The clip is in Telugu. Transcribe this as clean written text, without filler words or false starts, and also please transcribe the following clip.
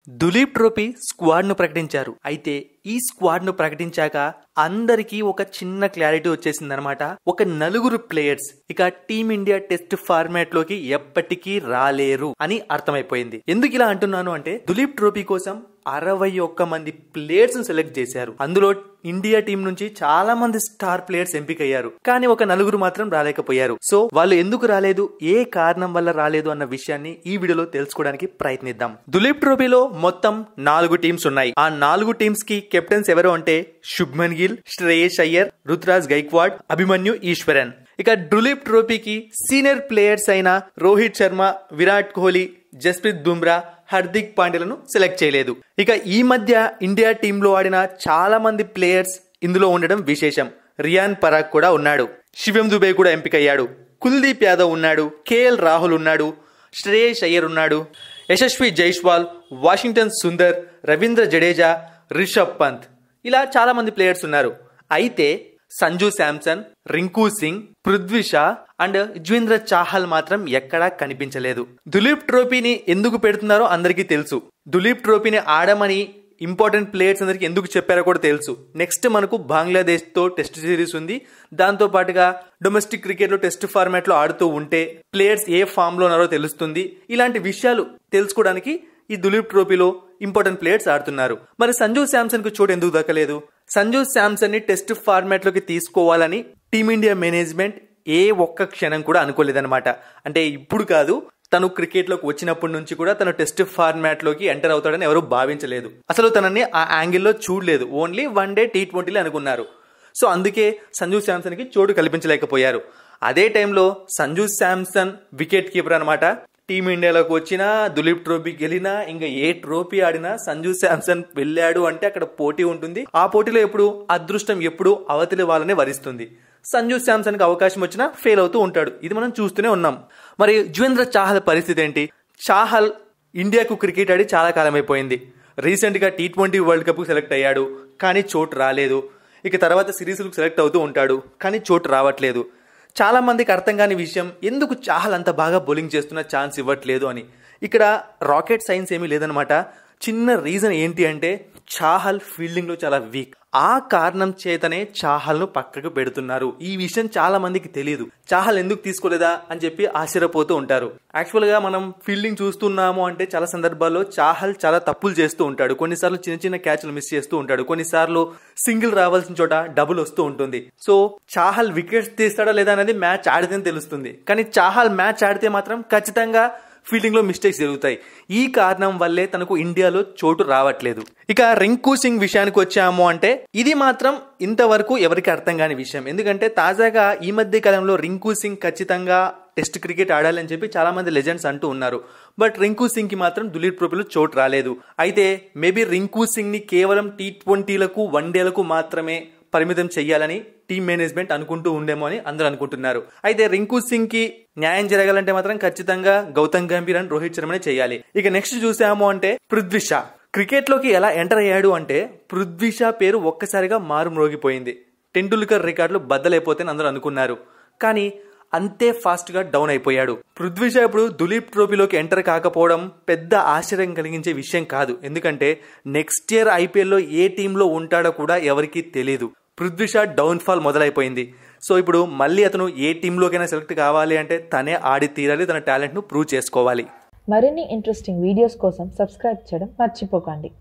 దులీప్ ట్రోఫీ స్క్వాడ్ ను ప్రకటించారు. అయితే ఈ స్క్వాడ్ ను ప్రకటించాక అందరికీ ఒక చిన్న క్లారిటీ వచ్చేసిందనమాట. ఒక నలుగురు ప్లేయర్స్ ఇక టీమిండియా టెస్ట్ ఫార్మాట్ లోకి ఎప్పటికీ రాలేరు అని అర్థమైపోయింది. ఎందుకు ఇలా అంటున్నాను అంటే దులీప్ ట్రోఫీ కోసం 61 మంది ప్లేయర్స్ ను సెలెక్ట్ చేశారు. అందులో ఇండియా టీం నుంచి చాలా మంది స్టార్ ప్లేయర్స్ ఎంపికయ్యారు. కానీ ఒక నలుగురు మాత్రం రాలేకపోయారు. సో వాళ్ళు ఎందుకు రాలేదు, ఏ కారణం వల్ల రాలేదు అన్న విషయాన్ని ఈ వీడియోలో తెలుసుకోవడానికి ప్రయత్నిద్దాం. దులీప్ ట్రోఫీలో మొత్తం 4 టీమ్స్ ఉన్నాయి. ఆ 4 టీమ్స్ కి కెప్టెన్స్ ఎవరు అంటే శుభ్మన్ గిల్, శ్రేయస్ అయ్యర్, రుతురాజ్ గైక్వాడ్, అభిమన్యు ఈశ్వరన్. ఇక దులీప్ ట్రోఫీకి సీనియర్ ప్లేయర్స్ అయిన రోహిత్ శర్మ, విరాట్ కోహ్లీ, జస్ప్రీత్ బుమ్రా, హార్దిక్ పాండ్యాలను సెలెక్ట్ చేయలేదు. ఇక ఈ మధ్య ఇండియా టీంలో ఆడిన చాలా మంది ప్లేయర్స్ ఇందులో ఉండడం విశేషం. రియాన్ పరాగ్ కూడా ఉన్నాడు, శివం దుబే కూడా ఎంపికయ్యాడు, కుల్దీప్ యాదవ్ ఉన్నాడు, కేఎల్ రాహుల్ ఉన్నాడు, శ్రేయస్ అయ్యర్ ఉన్నాడు, యశస్వి జైస్వాల్, వాషింగ్టన్ సుందర్, రవీంద్ర జడేజా, రిషబ్ పంత్, ఇలా చాలా మంది ప్లేయర్స్ ఉన్నారు. అయితే సంజు శాంసన్, రింకు సింగ్, పృథ్వీ షా అండ్ యుజ్వేంద్ర చాహల్ మాత్రం ఎక్కడా కనిపించలేదు. దులీప్ ట్రోఫీని ఎందుకు పెడుతున్నారో అందరికీ తెలుసు. దులీప్ ట్రోఫీని ఆడమని ఇంపార్టెంట్ ప్లేయర్స్ అందరికి ఎందుకు చెప్పారో కూడా తెలుసు. నెక్స్ట్ మనకు బంగ్లాదేశ్ తో టెస్ట్ సిరీస్ ఉంది. దాంతో పాటుగా డొమెస్టిక్ క్రికెట్ లో టెస్ట్ ఫార్మాట్ లో ఆడుతూ ఉంటే ప్లేయర్స్ ఏ ఫామ్ లో ఉన్నారో తెలుస్తుంది. ఇలాంటి విషయాలు తెలుసుకోవడానికి ఈ దులీప్ ట్రోఫీలో ఇంపార్టెంట్ ప్లేయర్స్ ఆడుతున్నారు. మరి సంజు శాంసన్ కు చోటు ఎందుకు దక్కలేదు? సంజు శాంసన్ ని టెస్ట్ ఫార్మాట్ లోకి తీసుకోవాలని టీమిండియా మేనేజ్మెంట్ ఏ ఒక్క క్షణం కూడా అనుకోలేదన్నమాట. అంటే ఇప్పుడు కాదు, తను క్రికెట్ లోకి వచ్చినప్పటి నుంచి కూడా తను టెస్ట్ ఫార్మాట్ లోకి ఎంటర్ అవుతాడని ఎవరు భావించలేదు. అసలు తనని ఆ యాంగిల్లో చూడలేదు. ఓన్లీ వన్ డే T20 అనుకున్నారు. సో అందుకే సంజు శాంసన్ కి చోటు కల్పించలేకపోయారు. అదే టైంలో సంజు శాంసన్ వికెట్ కీపర్ అనమాట. టీమిండియాలోకి వచ్చినా, దులీప్ ట్రోఫీ గెలినా, ఇంకా ఏ ట్రోఫీ ఆడినా సంజు శాంసన్ వెళ్ళాడు అంటే అక్కడ పోటీ ఉంటుంది. ఆ పోటీలో ఎప్పుడు అదృష్టం ఎప్పుడు అవతలి వాళ్ళనే వరిస్తుంది. సంజు శాంసన్ కి అవకాశం వచ్చినా ఫెయిల్ అవుతూ ఉంటాడు. ఇది మనం చూస్తూనే ఉన్నాం. మరి యుజ్వేంద్ర చాహల్ పరిస్థితి ఏంటి? చాహల్ ఇండియాకు క్రికెట్ ఆడి చాలా కాలం అయిపోయింది. రీసెంట్ గా T20 వరల్డ్ కప్ కు సెలెక్ట్ అయ్యాడు, కానీ చోటు రాలేదు. ఇక తర్వాత సిరీస్లకు సెలెక్ట్ అవుతూ ఉంటాడు, కానీ చోటు రావట్లేదు. చాలా మందికి అర్థం కాని విషయం, ఎందుకు చాహల్ అంత బాగా బౌలింగ్ చేస్తున్న ఛాన్స్ ఇవ్వట్లేదు అని. ఇక్కడ రాకెట్ సైన్స్ ఏమీ లేదనమాట. చిన్న రీజన్ ఏంటి అంటే చాహల్ ఫీల్డింగ్ లో చాలా వీక్. ఆ కారణం చేతనే చాహల్ ను పక్కకు పెడుతున్నారు. ఈ విషయం చాలా మందికి తెలియదు. చాహల్ ఎందుకు తీసుకోలేదా అని చెప్పి ఆశ్చర్యపోతూ ఉంటారు. యాక్చువల్ గా మనం ఫీల్డింగ్ చూస్తున్నాము అంటే చాలా సందర్భాల్లో చాహల్ చాలా తప్పులు చేస్తూ ఉంటాడు. కొన్నిసార్లు చిన్న చిన్న క్యాచ్లు మిస్ చేస్తూ ఉంటాడు. కొన్నిసార్లు సింగిల్ రావాల్సిన చోట డబుల్ వస్తూ ఉంటుంది. సో చాహల్ వికెట్స్ తీస్తాడా లేదా అనేది మ్యాచ్ ఆడితేనే తెలుస్తుంది. కానీ చాహల్ మ్యాచ్ ఆడితే మాత్రం ఖచ్చితంగా ఫీల్డింగ్ లో మిస్టేక్స్ జరుగుతాయి. ఈ కారణం వల్లే తనకు ఇండియాలో చోటు రావట్లేదు. ఇక రింకు సింగ్ విషయానికి వచ్చాము అంటే ఇది మాత్రం ఇంతవరకు ఎవరికి అర్థం కాని విషయం. ఎందుకంటే తాజాగా ఈ మధ్య కాలంలో రింకు సింగ్ ఖచ్చితంగా టెస్ట్ క్రికెట్ ఆడాలని చెప్పి చాలా మంది లెజెండ్స్ అంటూ ఉన్నారు. బట్ రింకు సింగ్ కి మాత్రం దులీప్ ట్రోఫీలో చోటు రాలేదు. అయితే మేబీ రింకు సింగ్ ని కేవలం T20లకు, వన్డేలకు మాత్రమే పరిమితం చెయ్యాలని టీమ్ మేనేజ్మెంట్ అనుకుంటూ ఉండేమో అని అందరూ అనుకుంటున్నారు. అయితే రింకు సింగ్ కి న్యాయం జరగాలంటే మాత్రం ఖచ్చితంగా గౌతమ్ గంభీర్ అండ్ రోహిత్ శర్మనే చేయాలి. ఇక నెక్స్ట్ చూసాము అంటే పృథ్వీ షా క్రికెట్ లోకి ఎలా ఎంటర్ అయ్యాడు అంటే పృథ్వీ షా పేరు ఒక్కసారిగా మారుమ్రోగిపోయింది. టెండూల్కర్ రికార్డులు బద్దలైపోతాయని అందరూ అనుకున్నారు. కానీ అంతే ఫాస్ట్ గా డౌన్ అయిపోయాడు. పృథ్వీ షా ఇప్పుడు దులీప్ ట్రోఫీలోకి ఎంటర్ కాకపోవడం పెద్ద ఆశ్చర్యం కలిగించే విషయం కాదు. ఎందుకంటే నెక్స్ట్ ఇయర్ IPL లో ఏ టీంలో ఉంటాడో కూడా ఎవరికీ తెలియదు. పృథ్వీ షా డౌన్ ఫాల్ మొదలైపోయింది. సో ఇప్పుడు మళ్ళీ అతను ఏ టీంలోకైనా సెలెక్ట్ కావాలి అంటే తనే ఆడి తీరాలి, తన టాలెంట్ ను ప్రూవ్ చేసుకోవాలి. మరిన్ని ఇంట్రెస్టింగ్ వీడియోస్ కోసం సబ్స్క్రైబ్ చేయడం మర్చిపోకండి.